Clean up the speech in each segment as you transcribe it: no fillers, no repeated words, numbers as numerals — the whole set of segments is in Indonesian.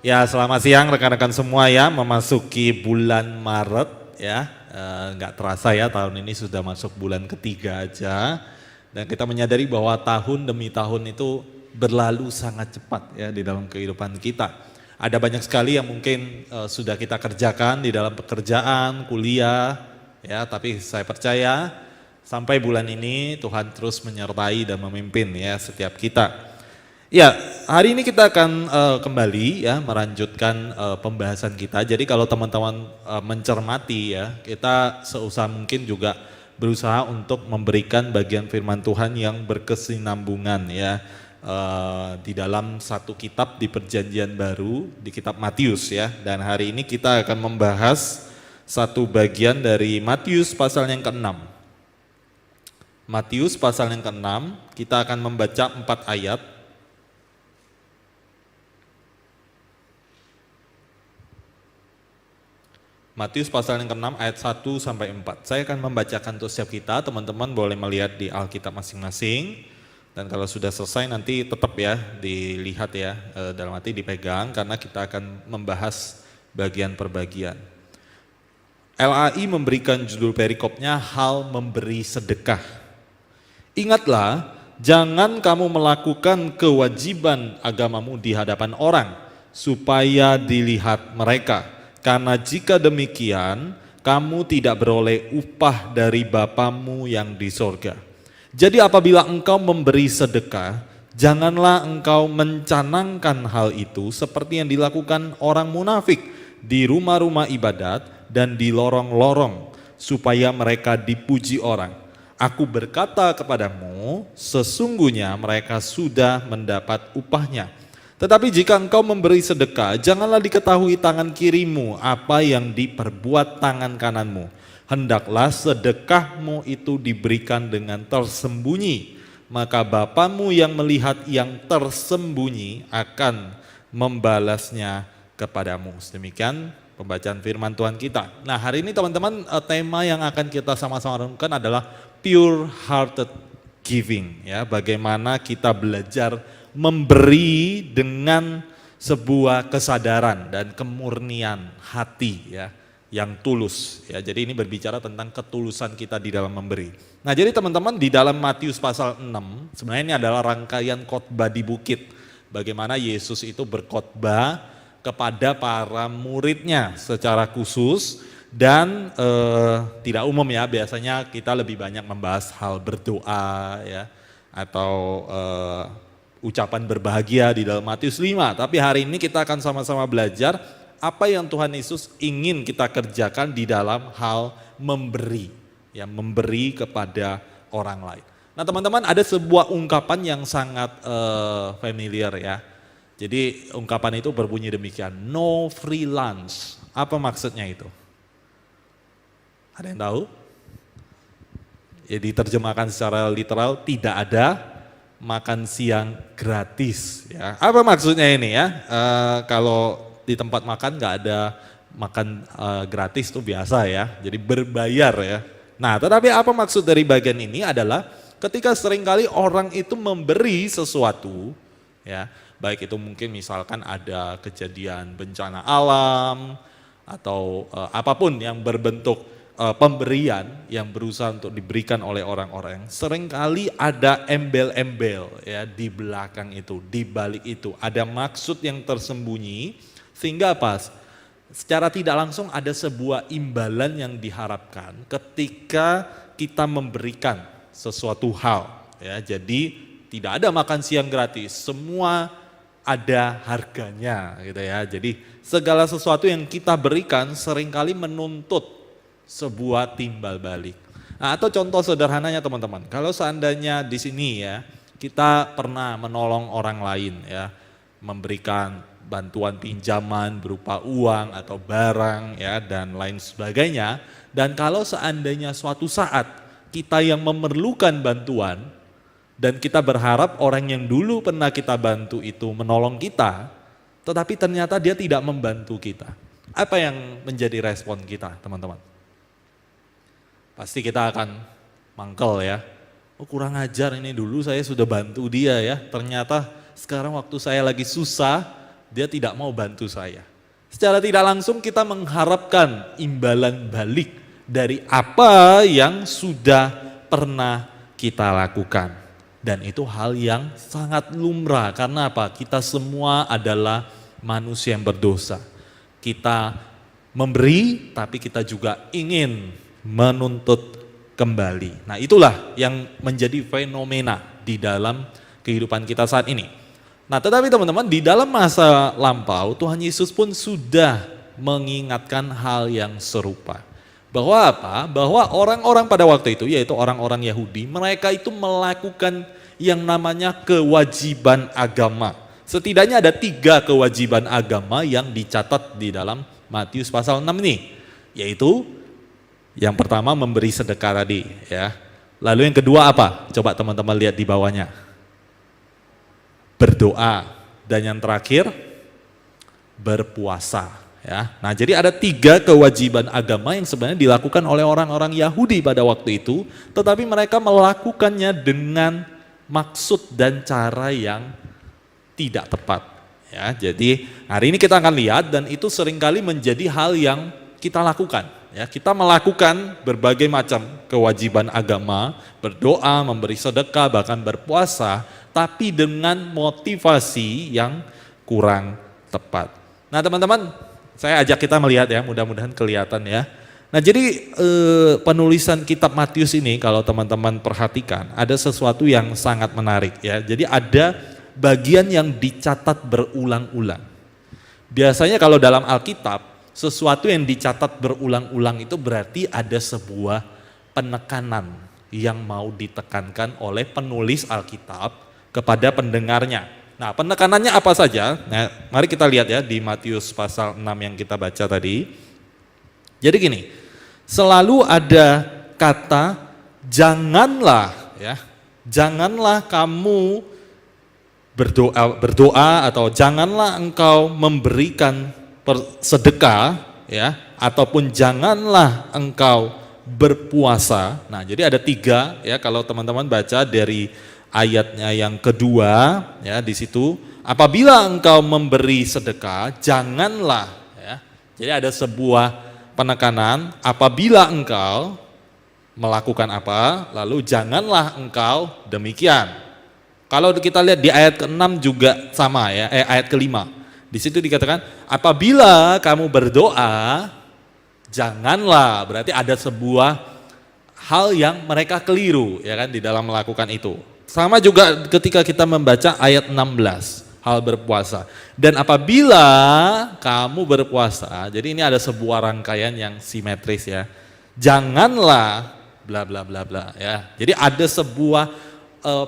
Ya, selamat siang rekan-rekan semua ya, memasuki bulan Maret ya, nggak terasa ya tahun ini sudah masuk bulan ketiga aja, dan kita menyadari bahwa tahun demi tahun itu berlalu sangat cepat ya di dalam kehidupan kita. Ada banyak sekali yang mungkin sudah kita kerjakan di dalam pekerjaan, kuliah ya, tapi saya percaya sampai bulan ini Tuhan terus menyertai dan memimpin ya setiap kita. Ya, hari ini kita akan kembali ya melanjutkan pembahasan kita. Jadi kalau teman-teman mencermati ya, kita seusaha mungkin juga berusaha untuk memberikan bagian firman Tuhan yang berkesinambungan ya di dalam satu kitab di Perjanjian Baru, di kitab Matius ya. Dan hari ini kita akan membahas satu bagian dari Matius pasal yang ke-6. Matius pasal yang ke-6, kita akan membaca 4 ayat. Matius pasal yang ke-6 ayat 1 sampai 4. Saya akan membacakan untuk setiap kita, teman-teman boleh melihat di Alkitab masing-masing. Dan kalau sudah selesai nanti tetap ya dilihat ya, dalam arti dipegang karena kita akan membahas bagian per bagian. LAI memberikan judul perikopnya hal memberi sedekah. Ingatlah, jangan kamu melakukan kewajiban agamamu di hadapan orang supaya dilihat mereka. Karena jika demikian, kamu tidak beroleh upah dari Bapamu yang di sorga. Jadi apabila engkau memberi sedekah, janganlah engkau mencanangkan hal itu seperti yang dilakukan orang munafik di rumah-rumah ibadat dan di lorong-lorong, supaya mereka dipuji orang. Aku berkata kepadamu, sesungguhnya mereka sudah mendapat upahnya. Tetapi jika engkau memberi sedekah, janganlah diketahui tangan kirimu apa yang diperbuat tangan kananmu. Hendaklah sedekahmu itu diberikan dengan tersembunyi, maka Bapamu yang melihat yang tersembunyi akan membalasnya kepadamu. Demikian pembacaan firman Tuhan kita. Nah, hari ini teman-teman, tema yang akan kita sama-sama renungkan adalah pure hearted giving ya. Bagaimana kita belajar memberi dengan sebuah kesadaran dan kemurnian hati ya yang tulus ya. Jadi ini berbicara tentang ketulusan kita di dalam memberi. Nah, jadi teman-teman, di dalam Matius pasal 6 sebenarnya ini adalah rangkaian khotbah di bukit. Bagaimana Yesus itu berkhotbah kepada para muridnya secara khusus dan tidak umum ya. Biasanya kita lebih banyak membahas hal berdoa ya atau ucapan berbahagia di dalam Matius 5, tapi hari ini kita akan sama-sama belajar apa yang Tuhan Yesus ingin kita kerjakan di dalam hal memberi, ya, memberi kepada orang lain. Nah, teman-teman, ada sebuah ungkapan yang sangat familiar ya. Jadi ungkapan itu berbunyi demikian, no free lunch. Apa maksudnya itu? Ada yang tahu? Ya, diterjemahkan secara literal, tidak ada makan siang gratis ya. Apa maksudnya ini ya? Kalau di tempat makan nggak ada makan gratis itu biasa ya, jadi berbayar ya. Nah, tetapi apa maksud dari bagian ini adalah ketika seringkali orang itu memberi sesuatu ya, baik itu mungkin misalkan ada kejadian bencana alam atau apapun yang berbentuk pemberian yang berusaha untuk diberikan oleh orang-orang, seringkali ada embel-embel ya di belakang itu, di balik itu ada maksud yang tersembunyi sehingga apa? Secara tidak langsung ada sebuah imbalan yang diharapkan ketika kita memberikan sesuatu hal ya. Jadi tidak ada makan siang gratis, semua ada harganya gitu ya. Jadi segala sesuatu yang kita berikan seringkali menuntut sebuah timbal balik. Nah, atau contoh sederhananya teman-teman, kalau seandainya di sini ya kita pernah menolong orang lain ya, memberikan bantuan pinjaman berupa uang atau barang ya dan lain sebagainya, dan kalau seandainya suatu saat kita yang memerlukan bantuan dan kita berharap orang yang dulu pernah kita bantu itu menolong kita, tetapi ternyata dia tidak membantu kita, apa yang menjadi respon kita teman-teman? Pasti kita akan mangkel ya. Oh, kurang ajar, ini dulu saya sudah bantu dia ya. Ternyata sekarang waktu saya lagi susah, dia tidak mau bantu saya. Secara tidak langsung kita mengharapkan imbalan balik dari apa yang sudah pernah kita lakukan. Dan itu hal yang sangat lumrah, karena apa? Kita semua adalah manusia yang berdosa. Kita memberi, tapi kita juga ingin menuntut kembali. Nah, itulah yang menjadi fenomena di dalam kehidupan kita saat ini. Nah, tetapi teman-teman, di dalam masa lampau Tuhan Yesus pun sudah mengingatkan hal yang serupa. Bahwa apa? Bahwa orang-orang pada waktu itu, yaitu orang-orang Yahudi, mereka itu melakukan yang namanya kewajiban agama. Setidaknya ada 3 kewajiban agama yang dicatat di dalam Matius pasal 6 ini. Yaitu yang pertama memberi sedekah tadi, ya. Lalu yang kedua apa? Coba teman-teman lihat di bawahnya. Berdoa, dan yang terakhir berpuasa, ya. Nah, jadi ada 3 kewajiban agama yang sebenarnya dilakukan oleh orang-orang Yahudi pada waktu itu, tetapi mereka melakukannya dengan maksud dan cara yang tidak tepat, ya. Jadi hari ini kita akan lihat, dan itu seringkali menjadi hal yang kita lakukan, ya. Kita melakukan berbagai macam kewajiban agama, berdoa, memberi sedekah, bahkan berpuasa, tapi dengan motivasi yang kurang tepat. Nah, teman-teman, saya ajak kita melihat, ya, mudah-mudahan kelihatan, ya. Nah, jadi penulisan kitab Matius ini kalau teman-teman perhatikan ada sesuatu yang sangat menarik, ya. Jadi ada bagian yang dicatat berulang-ulang. Biasanya kalau dalam Alkitab sesuatu yang dicatat berulang-ulang itu berarti ada sebuah penekanan yang mau ditekankan oleh penulis Alkitab kepada pendengarnya. Nah, penekanannya apa saja? Nah, mari kita lihat, ya, di Matius pasal 6 yang kita baca tadi. Jadi gini, selalu ada kata janganlah, ya. Janganlah kamu berdoa atau janganlah engkau memberikan sedekah, ya, ataupun janganlah engkau berpuasa. Nah, jadi ada 3, ya, kalau teman-teman baca dari ayatnya yang kedua, ya, di situ apabila engkau memberi sedekah janganlah, ya. Jadi ada sebuah penekanan apabila engkau melakukan apa, lalu janganlah engkau demikian. Kalau kita lihat di ayat ke-6 juga sama, ya, ayat ke-5. Di situ dikatakan apabila kamu berdoa janganlah, berarti ada sebuah hal yang mereka keliru, ya kan, di dalam melakukan itu. Sama juga ketika kita membaca ayat 16, hal berpuasa. Dan apabila kamu berpuasa, jadi ini ada sebuah rangkaian yang simetris, ya. Janganlah bla bla bla bla, ya. Jadi ada sebuah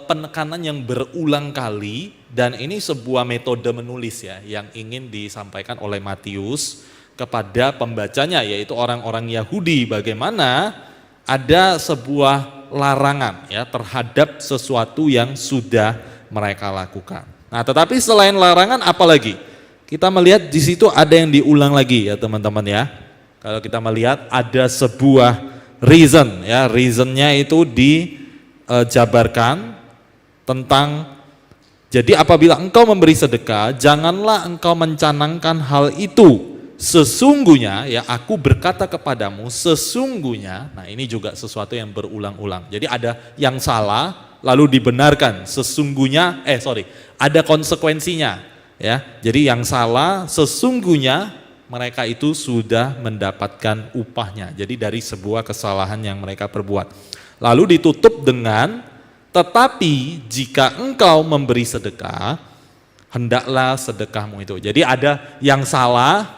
penekanan yang berulang kali, dan ini sebuah metode menulis, ya, yang ingin disampaikan oleh Matius kepada pembacanya, yaitu orang-orang Yahudi, bagaimana ada sebuah larangan, ya, terhadap sesuatu yang sudah mereka lakukan. Nah, tetapi selain larangan apa lagi? Kita melihat di situ ada yang diulang lagi, ya, teman-teman, ya. Kalau kita melihat ada sebuah reason, ya, reasonnya itu dijabarkan tentang jadi apabila engkau memberi sedekah janganlah engkau mencanangkan hal itu. Sesungguhnya, ya, aku berkata kepadamu sesungguhnya. Nah, ini juga sesuatu yang berulang-ulang. Jadi ada yang salah lalu dibenarkan. Sesungguhnya ada konsekuensinya, ya. Jadi yang salah sesungguhnya mereka itu sudah mendapatkan upahnya. Jadi dari sebuah kesalahan yang mereka perbuat. Lalu ditutup dengan tetapi jika engkau memberi sedekah hendaklah sedekahmu itu. Jadi ada yang salah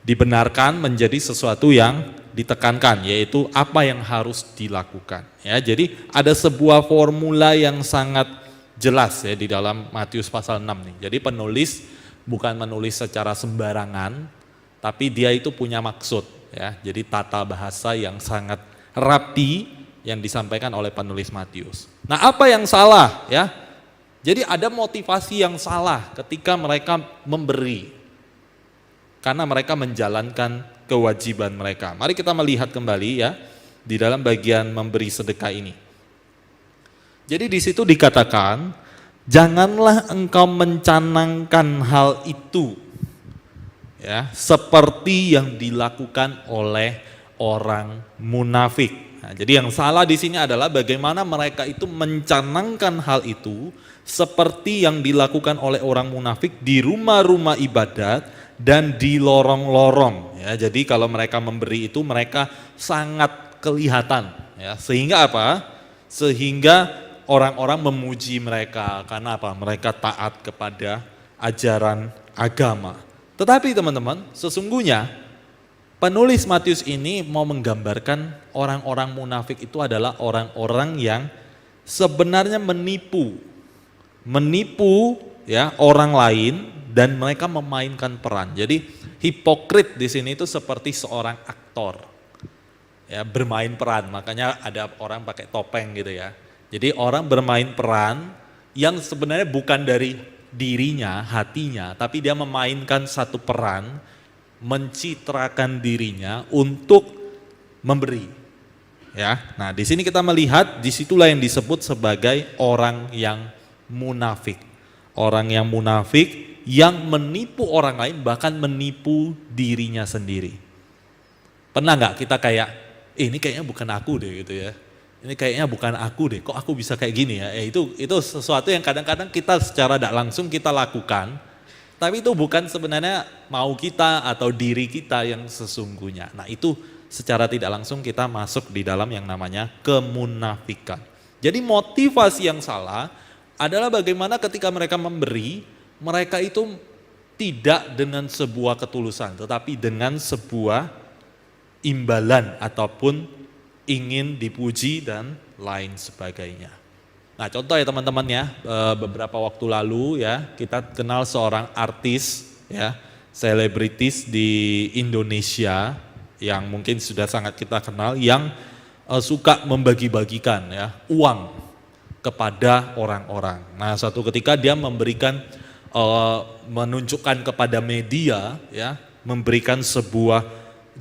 dibenarkan menjadi sesuatu yang ditekankan, yaitu apa yang harus dilakukan, ya. Jadi ada sebuah formula yang sangat jelas, ya, di dalam Matius pasal 6 nih. Jadi penulis bukan menulis secara sembarangan, tapi dia itu punya maksud, ya. Jadi tata bahasa yang sangat rapi yang disampaikan oleh penulis Matius. Nah, apa yang salah, ya? Jadi ada motivasi yang salah ketika mereka memberi, karena mereka menjalankan kewajiban mereka. Mari kita melihat kembali, ya, di dalam bagian memberi sedekah ini. Jadi di situ dikatakan Janganlah engkau mencanangkan hal itu, ya, seperti yang dilakukan oleh orang munafik. Nah, jadi yang salah di sini adalah bagaimana mereka itu mencanangkan hal itu seperti yang dilakukan oleh orang munafik di rumah-rumah ibadat dan di lorong-lorong. Ya, jadi kalau mereka memberi itu mereka sangat kelihatan. Ya, sehingga apa? Sehingga orang-orang memuji mereka karena apa? Mereka taat kepada ajaran agama. Tetapi teman-teman, sesungguhnya penulis Matius ini mau menggambarkan orang-orang munafik itu adalah orang-orang yang sebenarnya menipu ya orang lain dan mereka memainkan peran. Jadi hipokrit di sini itu seperti seorang aktor. Ya, bermain peran, makanya ada orang pakai topeng gitu ya. Jadi orang bermain peran yang sebenarnya bukan dari dirinya, hatinya, tapi dia memainkan satu peran, mencitrakan dirinya untuk memberi. Ya, nah di sini kita melihat disitulah yang disebut sebagai orang yang munafik. Orang yang munafik yang menipu orang lain bahkan menipu dirinya sendiri. Pernah nggak kita kayak, ini kayaknya bukan aku deh gitu ya. Ini kayaknya bukan aku deh, kok aku bisa kayak gini ya. Itu sesuatu yang kadang-kadang kita secara tidak langsung kita lakukan, tapi itu bukan sebenarnya mau kita atau diri kita yang sesungguhnya. Nah itu secara tidak langsung kita masuk di dalam yang namanya kemunafikan. Jadi motivasi yang salah adalah bagaimana ketika mereka memberi, mereka itu tidak dengan sebuah ketulusan, tetapi dengan sebuah imbalan ataupun ingin dipuji dan lain sebagainya. Nah contoh ya teman-teman ya, beberapa waktu lalu ya kita kenal seorang artis ya, selebritis di Indonesia yang mungkin sudah sangat kita kenal yang suka membagi-bagikan ya uang kepada orang-orang. Nah suatu ketika dia memberikan menunjukkan kepada media ya, memberikan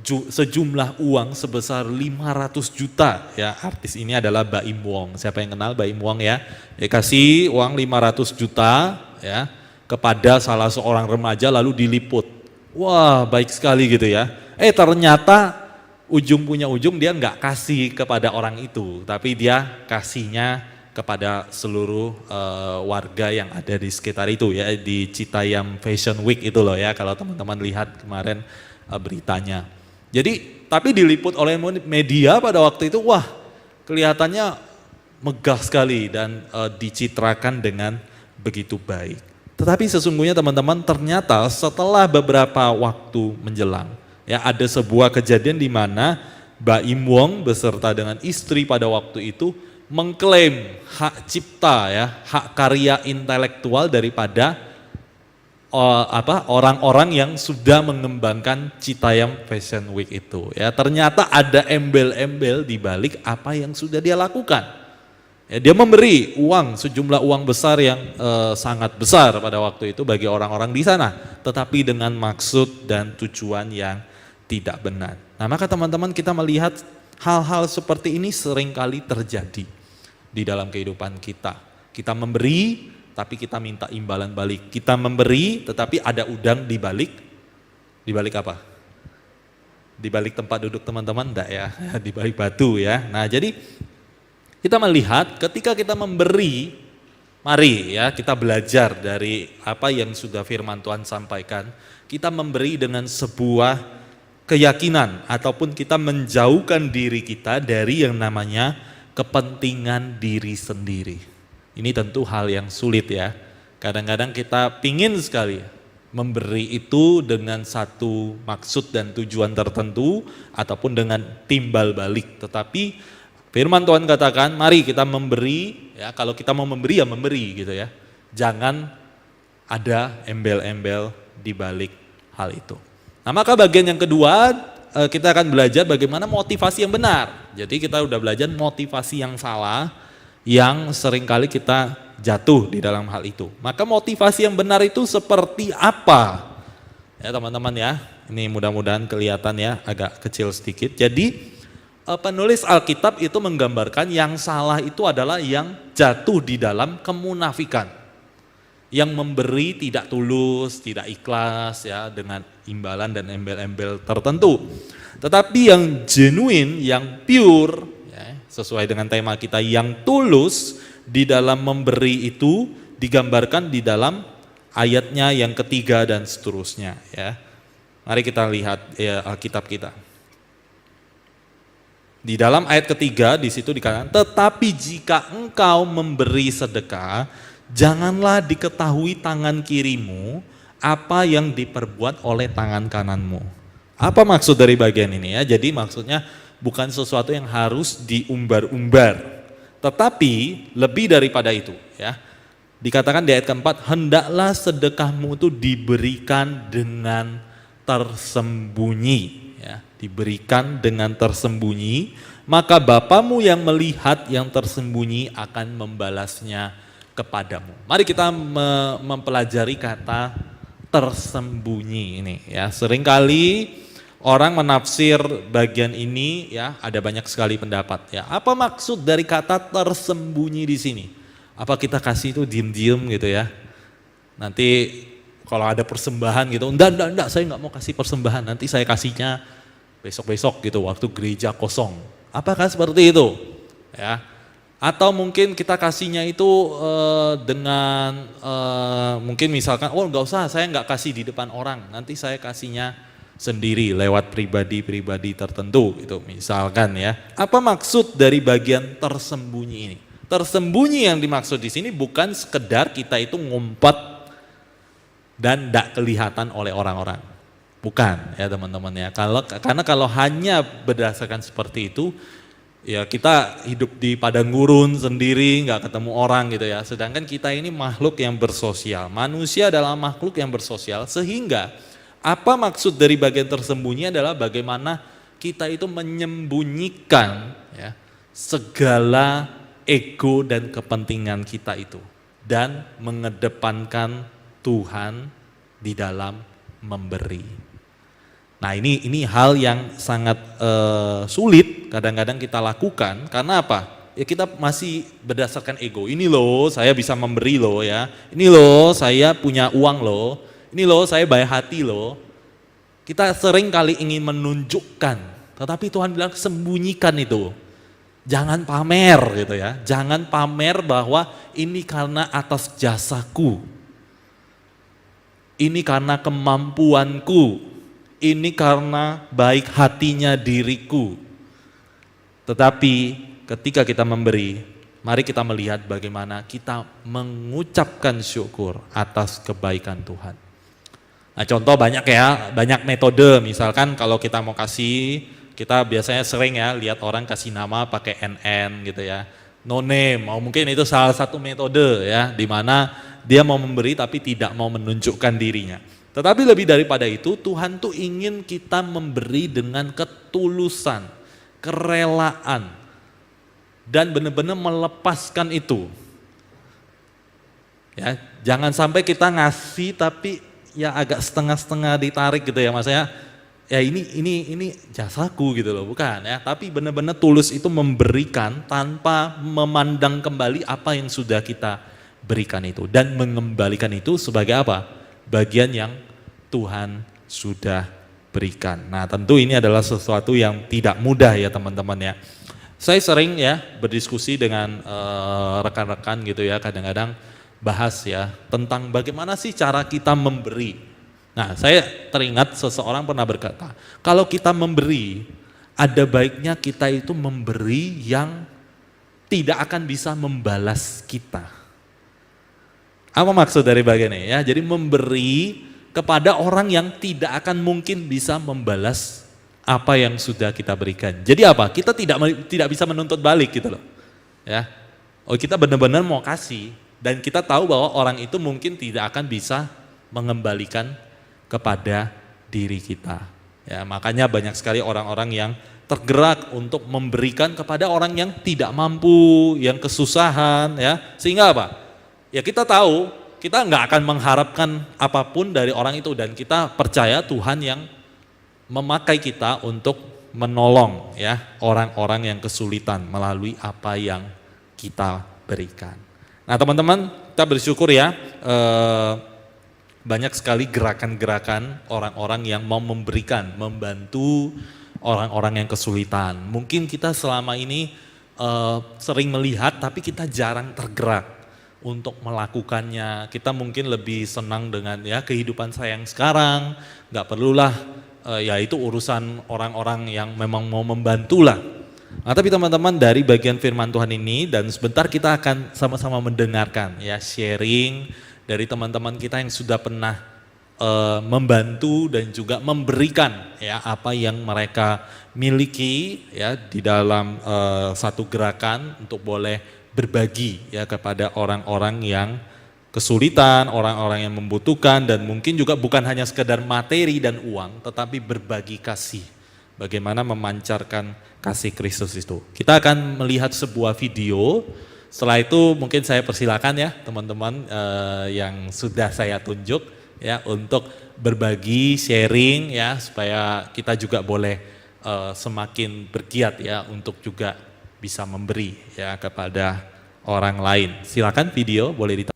sejumlah uang sebesar 500 juta ya. Artis ini adalah Baim Wong. Siapa yang kenal Baim Wong ya? Dia kasih uang 500 juta ya kepada salah seorang remaja lalu diliput. Wah, baik sekali gitu ya. Ternyata ujung punya ujung dia nggak kasih kepada orang itu, tapi dia kasihnya kepada seluruh warga yang ada di sekitar itu ya, di Citayam Fashion Week itu loh ya, kalau teman-teman lihat kemarin beritanya. Jadi tapi diliput oleh media pada waktu itu, wah kelihatannya megah sekali dan dicitrakan dengan begitu baik. Tetapi sesungguhnya teman-teman ternyata setelah beberapa waktu menjelang, ya ada sebuah kejadian di mana Baim Wong beserta dengan istri pada waktu itu mengklaim hak cipta ya, hak karya intelektual daripada orang-orang yang sudah mengembangkan Citayam Fashion Week itu ya. Ternyata ada embel-embel di balik apa yang sudah dia lakukan. Ya, dia memberi uang, sejumlah uang besar yang sangat besar pada waktu itu bagi orang-orang di sana, tetapi dengan maksud dan tujuan yang tidak benar. Nah, maka teman-teman kita melihat hal-hal seperti ini seringkali terjadi di dalam kehidupan kita. Kita memberi tapi kita minta imbalan balik. Kita memberi tetapi ada udang di balik. Di balik apa? Di balik tempat duduk teman-teman enggak ya? Di balik batu ya. Nah, jadi kita melihat ketika kita memberi, mari ya kita belajar dari apa yang sudah firman Tuhan sampaikan. Kita memberi dengan sebuah keyakinan ataupun kita menjauhkan diri kita dari yang namanya kepentingan diri sendiri. Ini tentu hal yang sulit ya. Kadang-kadang kita pingin sekali memberi itu dengan satu maksud dan tujuan tertentu ataupun dengan timbal balik. Tetapi firman Tuhan katakan, mari kita memberi ya, kalau kita mau memberi ya memberi gitu ya. Jangan ada embel-embel di balik hal itu. Nah, maka bagian yang kedua kita akan belajar bagaimana motivasi yang benar. Jadi kita udah belajar motivasi yang salah yang seringkali kita jatuh di dalam hal itu. Maka motivasi yang benar itu seperti apa? Ya teman-teman ya, ini mudah-mudahan kelihatan ya, agak kecil sedikit. Jadi penulis Alkitab itu menggambarkan yang salah itu adalah yang jatuh di dalam kemunafikan. Yang memberi tidak tulus, tidak ikhlas ya, dengan imbalan dan embel-embel tertentu. Tetapi yang genuine, yang pure, ya, sesuai dengan tema kita, yang tulus di dalam memberi itu digambarkan di dalam ayatnya yang ketiga dan seterusnya. Ya. Mari kita lihat ya, Alkitab kita. Di dalam ayat ketiga di situ dikatakan, tetapi jika engkau memberi sedekah, janganlah diketahui tangan kirimu apa yang diperbuat oleh tangan kananmu. Apa maksud dari bagian ini ya? Jadi maksudnya bukan sesuatu yang harus diumbar-umbar, tetapi lebih daripada itu ya. Dikatakan di ayat keempat, hendaklah sedekahmu itu diberikan dengan tersembunyi ya, diberikan dengan tersembunyi, maka Bapamu yang melihat yang tersembunyi akan membalasnya kepadamu. Mari kita mempelajari kata tersembunyi ini ya. Seringkali orang menafsir bagian ini ya, ada banyak sekali pendapat ya. Apa maksud dari kata tersembunyi di sini? Apa kita kasih itu diem-diem gitu ya? Nanti kalau ada persembahan gitu, enggak, saya enggak mau kasih persembahan, nanti saya kasihnya besok-besok gitu, waktu gereja kosong. Apakah seperti itu? Ya. Atau mungkin kita kasihnya itu dengan mungkin misalkan, oh enggak usah, saya enggak kasih di depan orang, nanti saya kasihnya sendiri lewat pribadi-pribadi tertentu gitu misalkan ya. Apa maksud dari bagian tersembunyi ini? Tersembunyi yang dimaksud di sini bukan sekedar kita itu ngumpet dan tidak kelihatan oleh orang-orang. Bukan ya teman-teman ya. Karena kalau hanya berdasarkan seperti itu, ya kita hidup di padang gurun sendiri, nggak ketemu orang gitu ya. Sedangkan kita ini makhluk yang bersosial. Manusia adalah makhluk yang bersosial, sehingga apa maksud dari bagian tersembunyi adalah bagaimana kita itu menyembunyikan ya, segala ego dan kepentingan kita itu. Dan mengedepankan Tuhan di dalam memberi. Nah ini hal yang sangat sulit kadang-kadang kita lakukan, karena apa? Ya kita masih berdasarkan ego, ini loh saya bisa memberi loh ya, ini loh saya punya uang loh, ini loh saya baik hati loh. Kita sering kali ingin menunjukkan, tetapi Tuhan bilang sembunyikan itu. Jangan pamer gitu ya, jangan pamer bahwa ini karena atas jasaku. Ini karena kemampuanku, ini karena baik hatinya diriku. Tetapi ketika kita memberi, mari kita melihat bagaimana kita mengucapkan syukur atas kebaikan Tuhan. Nah contoh banyak ya, banyak metode. Misalkan kalau kita mau kasih, kita biasanya sering ya lihat orang kasih nama pakai NN gitu ya. No name, mungkin itu salah satu metode ya, di mana dia mau memberi tapi tidak mau menunjukkan dirinya. Tetapi lebih daripada itu, Tuhan tuh ingin kita memberi dengan ketulusan, kerelaan, dan benar-benar melepaskan itu. Ya, jangan sampai kita ngasih tapi ya agak setengah-setengah ditarik gitu ya, maksudnya ya ini jasaku gitu loh, bukan ya. Tapi benar-benar tulus itu memberikan tanpa memandang kembali apa yang sudah kita berikan itu, dan mengembalikan itu sebagai apa? Bagian yang Tuhan sudah berikan. Nah tentu ini adalah sesuatu yang tidak mudah ya teman-teman ya. Saya sering ya berdiskusi dengan rekan-rekan gitu ya, kadang-kadang bahas ya tentang bagaimana sih cara kita memberi. Nah saya teringat seseorang pernah berkata, kalau kita memberi, ada baiknya kita itu memberi yang tidak akan bisa membalas kita. Apa maksud dari bagian ini ya? Jadi memberi kepada orang yang tidak akan mungkin bisa membalas apa yang sudah kita berikan. Jadi apa? Kita tidak bisa menuntut balik gitu loh. Ya. Oh, kita benar-benar mau kasih dan kita tahu bahwa orang itu mungkin tidak akan bisa mengembalikan kepada diri kita. Ya, makanya banyak sekali orang-orang yang tergerak untuk memberikan kepada orang yang tidak mampu, yang kesusahan ya. Sehingga apa? Ya kita tahu, kita nggak akan mengharapkan apapun dari orang itu, dan kita percaya Tuhan yang memakai kita untuk menolong ya orang-orang yang kesulitan melalui apa yang kita berikan. Nah teman-teman, kita bersyukur ya, banyak sekali gerakan-gerakan orang-orang yang mau memberikan, membantu orang-orang yang kesulitan. Mungkin kita selama ini sering melihat tapi kita jarang tergerak untuk melakukannya. Kita mungkin lebih senang dengan ya kehidupan saya yang sekarang, nggak perlulah ya itu urusan orang-orang yang memang mau membantu lah. Nah, tapi teman-teman dari bagian firman Tuhan ini dan sebentar kita akan sama-sama mendengarkan ya sharing dari teman-teman kita yang sudah pernah membantu dan juga memberikan ya apa yang mereka miliki ya di dalam satu gerakan untuk boleh berbagi ya kepada orang-orang yang kesulitan, orang-orang yang membutuhkan dan mungkin juga bukan hanya sekedar materi dan uang tetapi berbagi kasih. Bagaimana memancarkan kasih Kristus itu. Kita akan melihat sebuah video. Setelah itu mungkin saya persilakan ya teman-teman yang sudah saya tunjuk ya untuk berbagi, sharing ya supaya kita juga boleh semakin bergiat ya untuk juga bisa memberi ya kepada orang lain. Silakan video boleh ditonton.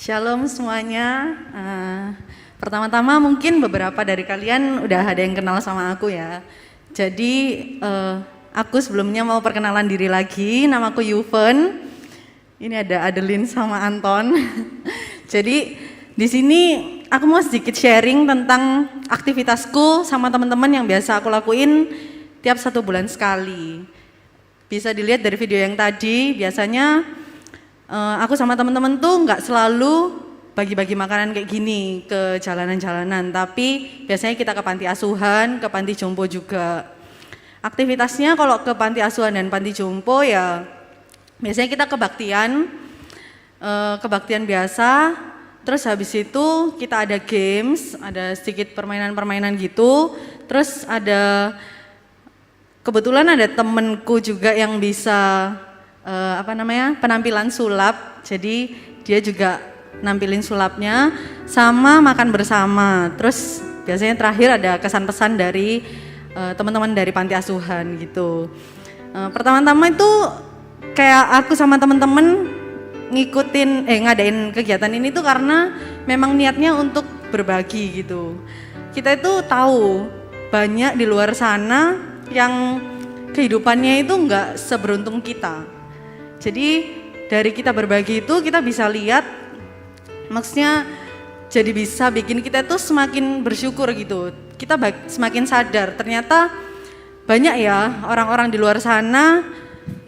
Shalom semuanya. Pertama-tama mungkin beberapa dari kalian udah ada yang kenal sama aku ya. Jadi aku sebelumnya mau perkenalan diri lagi. Namaku Yuven. Ini ada Adeline sama Anton. Jadi di sini aku mau sedikit sharing tentang aktivitasku sama teman-teman yang biasa aku lakuin tiap 1 bulan sekali. Bisa dilihat dari video yang tadi. Biasanya aku sama teman-teman tuh nggak selalu bagi-bagi makanan kayak gini ke jalanan-jalanan, tapi biasanya kita ke panti asuhan, ke panti jompo juga. Aktivitasnya kalau ke panti asuhan dan panti jompo ya biasanya kita kebaktian biasa, terus habis itu kita ada games, ada sedikit permainan-permainan gitu, terus kebetulan ada temenku juga yang bisa penampilan sulap, jadi dia juga nampilin sulapnya sama makan bersama. Terus biasanya terakhir ada kesan-pesan dari teman-teman dari panti asuhan gitu. Pertama-tama itu kayak aku sama teman-teman ngadain kegiatan ini tuh karena memang niatnya untuk berbagi gitu. Kita itu tahu banyak di luar sana yang kehidupannya itu enggak seberuntung kita. Jadi dari kita berbagi itu kita bisa lihat, maksudnya jadi bisa bikin kita tuh semakin bersyukur gitu. Kita semakin sadar ternyata banyak ya orang-orang di luar sana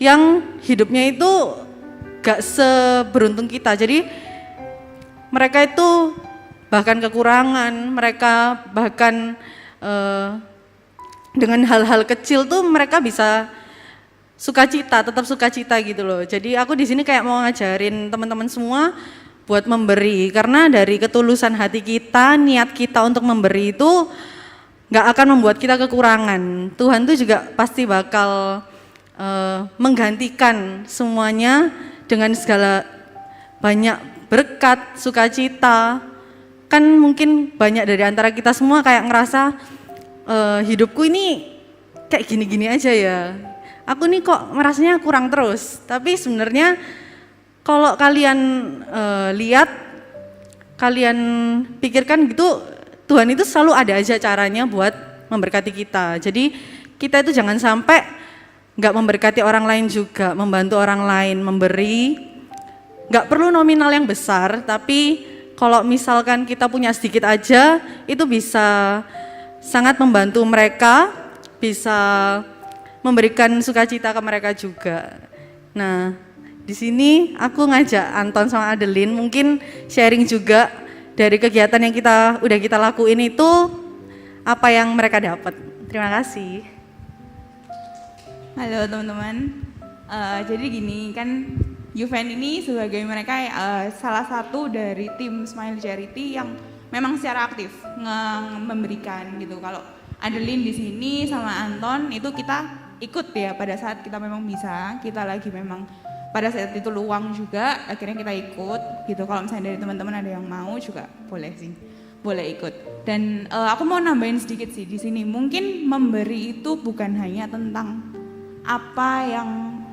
yang hidupnya itu gak seberuntung kita. Jadi mereka itu bahkan kekurangan, mereka bahkan dengan hal-hal kecil tuh mereka bisa sukacita, tetap sukacita gitu loh. Jadi aku di sini kayak mau ngajarin teman-teman semua buat memberi, karena dari ketulusan hati kita, niat kita untuk memberi itu gak akan membuat kita kekurangan. Tuhan tuh juga pasti bakal menggantikan semuanya dengan segala banyak berkat, sukacita. Kan mungkin banyak dari antara kita semua kayak ngerasa hidupku ini kayak gini-gini aja ya. Aku nih kok merasanya kurang terus, tapi sebenarnya kalau kalian lihat, kalian pikirkan gitu, Tuhan itu selalu ada aja caranya buat memberkati kita. Jadi kita itu jangan sampai nggak memberkati orang lain juga, membantu orang lain, memberi. Nggak perlu nominal yang besar, tapi kalau misalkan kita punya sedikit aja, itu bisa sangat membantu mereka, bisa memberikan sukacita ke mereka juga. Nah, di sini aku ngajak Anton sama Adeline mungkin sharing juga dari kegiatan yang udah kita lakuin itu apa yang mereka dapat. Terima kasih. Halo teman-teman. Jadi gini kan, Yuven ini sebagai mereka salah satu dari tim Smile Charity yang memang secara aktif memberikan gitu. Kalau Adeline di sini sama Anton itu kita ikut ya pada saat kita memang bisa, kita lagi memang pada saat itu luang juga, akhirnya kita ikut gitu. Kalau misalnya dari teman-teman ada yang mau juga boleh sih. boleh ikut. Dan aku mau nambahin sedikit sih di sini. Mungkin memberi itu bukan hanya tentang apa yang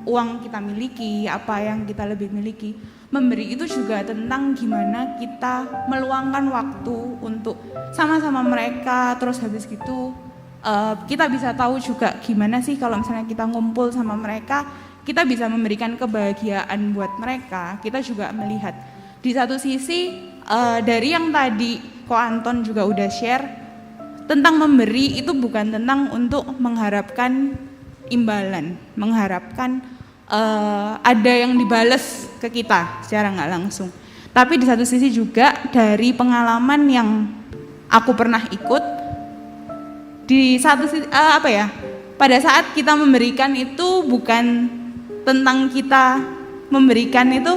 uang kita miliki, apa yang kita lebih miliki. Memberi itu juga tentang gimana kita meluangkan waktu untuk sama-sama mereka. Terus habis gitu kita bisa tahu juga gimana sih kalau misalnya kita ngumpul sama mereka, kita bisa memberikan kebahagiaan buat mereka. Kita juga melihat di satu sisi dari yang tadi Ko Anton juga udah share tentang memberi itu bukan tentang untuk mengharapkan imbalan, mengharapkan ada yang dibales ke kita secara nggak langsung. Tapi di satu sisi juga dari pengalaman yang aku pernah ikut, di satu sisi pada saat kita memberikan itu bukan tentang kita memberikan itu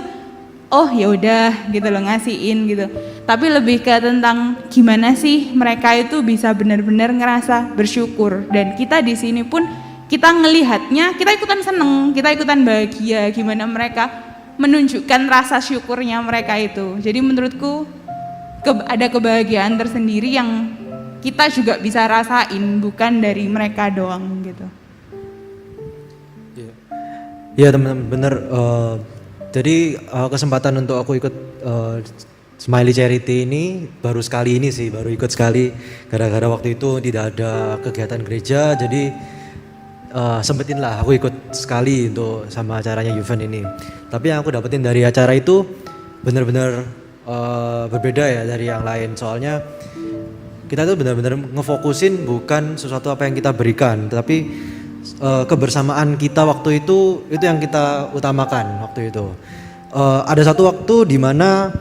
oh ya udah gitu loh ngasihin gitu. Tapi lebih ke tentang gimana sih mereka itu bisa benar-benar ngerasa bersyukur, dan kita di sini pun kita ngelihatnya, kita ikutan seneng, kita ikutan bahagia gimana mereka menunjukkan rasa syukurnya mereka itu. Jadi menurutku ada kebahagiaan tersendiri yang kita juga bisa rasain, bukan dari mereka doang gitu. Iya teman-teman bener. Jadi kesempatan untuk aku ikut Smiley Charity ini baru sekali ini sih, baru ikut sekali gara-gara waktu itu tidak ada kegiatan gereja, jadi sempetin lah aku ikut sekali untuk sama acaranya Yuven ini. Tapi yang aku dapetin dari acara itu benar-benar berbeda ya dari yang lain, soalnya kita tuh benar-benar ngefokusin bukan sesuatu apa yang kita berikan, tapi kebersamaan kita waktu itu yang kita utamakan waktu itu. Ada satu waktu di mana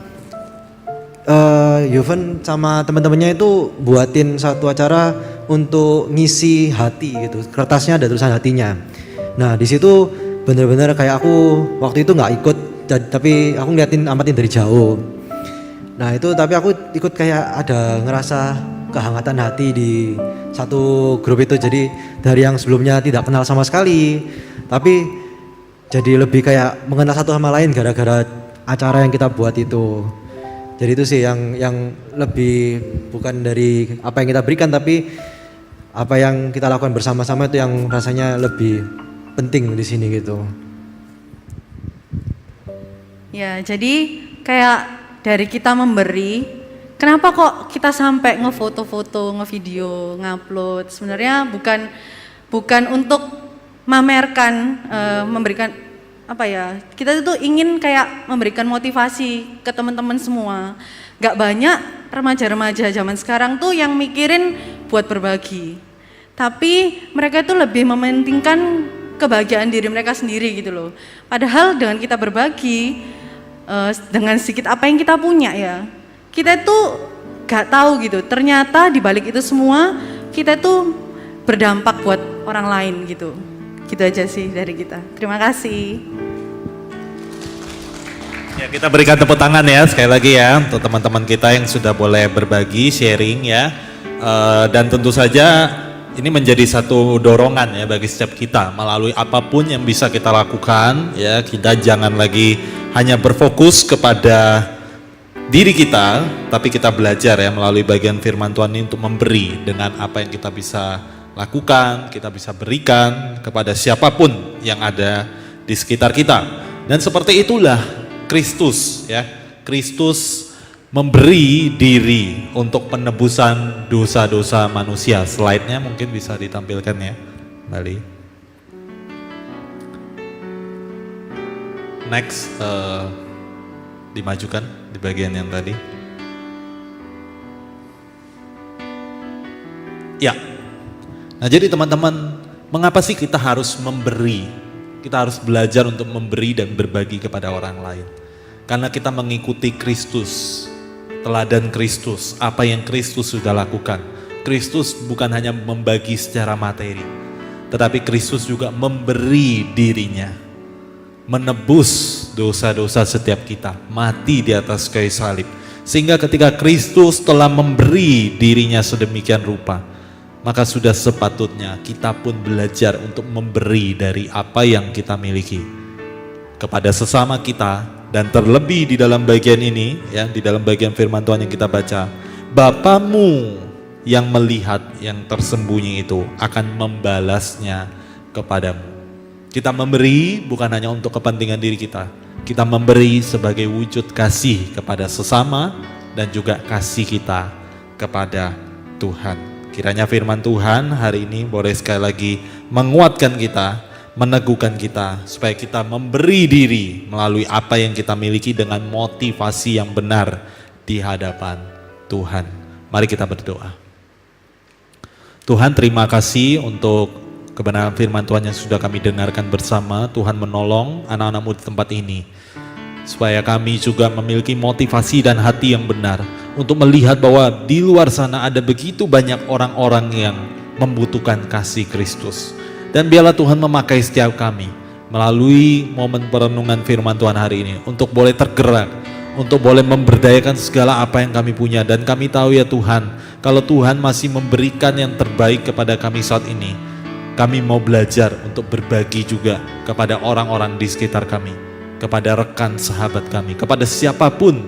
Yuven sama teman-temannya itu buatin satu acara untuk ngisi hati gitu. Kertasnya ada tulisan hatinya. Nah di situ bener-bener kayak aku waktu itu nggak ikut, tapi aku amatin dari jauh. Nah itu tapi aku ikut kayak ada ngerasa kehangatan hati di satu grup itu. Jadi dari yang sebelumnya tidak kenal sama sekali, tapi jadi lebih kayak mengenal satu sama lain gara-gara acara yang kita buat itu. Jadi itu sih yang lebih bukan dari apa yang kita berikan, tapi apa yang kita lakukan bersama-sama itu yang rasanya lebih penting di sini gitu. Ya, jadi kayak dari kita memberi, kenapa kok kita sampai ngefoto-foto, ngevideo, ngupload? Sebenarnya bukan untuk mamerkan, memberikan apa ya, kita itu ingin kayak memberikan motivasi ke teman-teman semua. Gak banyak remaja-remaja zaman sekarang tuh yang mikirin buat berbagi, tapi mereka itu lebih mementingkan kebahagiaan diri mereka sendiri gitu loh. Padahal dengan kita berbagi dengan sedikit apa yang kita punya ya, kita tuh gak tahu gitu, ternyata di balik itu semua kita tuh berdampak buat orang lain gitu. Gitu aja sih dari kita. Terima kasih. Ya, kita berikan tepuk tangan ya sekali lagi ya untuk teman-teman kita yang sudah boleh berbagi, sharing ya. Dan tentu saja ini menjadi satu dorongan ya bagi setiap kita melalui apapun yang bisa kita lakukan ya. Kita jangan lagi hanya berfokus kepada diri kita, tapi kita belajar ya melalui bagian firman Tuhan ini untuk memberi dengan apa yang kita bisa lakukan, kita bisa berikan kepada siapapun yang ada di sekitar kita. Dan seperti itulah Kristus ya. Kristus memberi diri untuk penebusan dosa-dosa manusia. Slide-nya mungkin bisa ditampilkan ya, kembali. Next, dimajukan di bagian yang tadi. Ya. Nah jadi teman-teman, mengapa sih kita harus memberi? Kita harus belajar untuk memberi dan berbagi kepada orang lain. Karena kita mengikuti Kristus, teladan Kristus, apa yang Kristus sudah lakukan. Kristus bukan hanya membagi secara materi, tetapi Kristus juga memberi dirinya, menebus dosa-dosa setiap kita, mati di atas kayu salib. Sehingga ketika Kristus telah memberi dirinya sedemikian rupa, maka sudah sepatutnya kita pun belajar untuk memberi dari apa yang kita miliki kepada sesama kita. Dan terlebih di dalam bagian ini ya, di dalam bagian firman Tuhan yang kita baca, Bapamu yang melihat yang tersembunyi itu akan membalasnya kepadamu. Kita memberi bukan hanya untuk kepentingan diri kita. Kita memberi sebagai wujud kasih kepada sesama dan juga kasih kita kepada Tuhan. Kiranya firman Tuhan hari ini boleh sekali lagi menguatkan kita, meneguhkan kita, supaya kita memberi diri melalui apa yang kita miliki dengan motivasi yang benar di hadapan Tuhan. Mari kita berdoa. Tuhan, terima kasih untuk kebenaran firman Tuhan yang sudah kami dengarkan bersama. Tuhan menolong anak-anak-Mu di tempat ini, supaya kami juga memiliki motivasi dan hati yang benar untuk melihat bahwa di luar sana ada begitu banyak orang-orang yang membutuhkan kasih Kristus. Dan biarlah Tuhan memakai setiap kami melalui momen perenungan firman Tuhan hari ini untuk boleh tergerak, untuk boleh memberdayakan segala apa yang kami punya. Dan kami tahu ya Tuhan, kalau Tuhan masih memberikan yang terbaik kepada kami saat ini, kami mau belajar untuk berbagi juga kepada orang-orang di sekitar kami, kepada rekan sahabat kami, kepada siapapun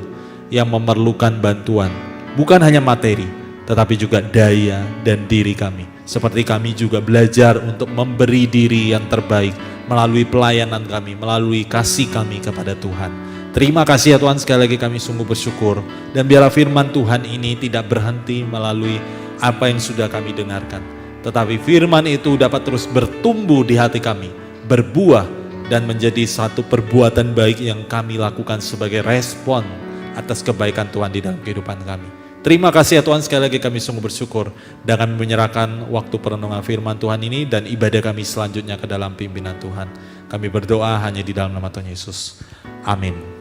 yang memerlukan bantuan, bukan hanya materi, tetapi juga daya dan diri kami. Seperti kami juga belajar untuk memberi diri yang terbaik melalui pelayanan kami, melalui kasih kami kepada Tuhan. Terima kasih ya Tuhan, sekali lagi kami sungguh bersyukur. Dan biarlah firman Tuhan ini tidak berhenti melalui apa yang sudah kami dengarkan, tetapi firman itu dapat terus bertumbuh di hati kami, berbuah dan menjadi satu perbuatan baik yang kami lakukan sebagai respon atas kebaikan Tuhan di dalam kehidupan kami. Terima kasih ya Tuhan, sekali lagi kami sungguh bersyukur dan kami menyerahkan waktu perenungan firman Tuhan ini dan ibadah kami selanjutnya ke dalam pimpinan Tuhan. Kami berdoa hanya di dalam nama Tuhan Yesus. Amin.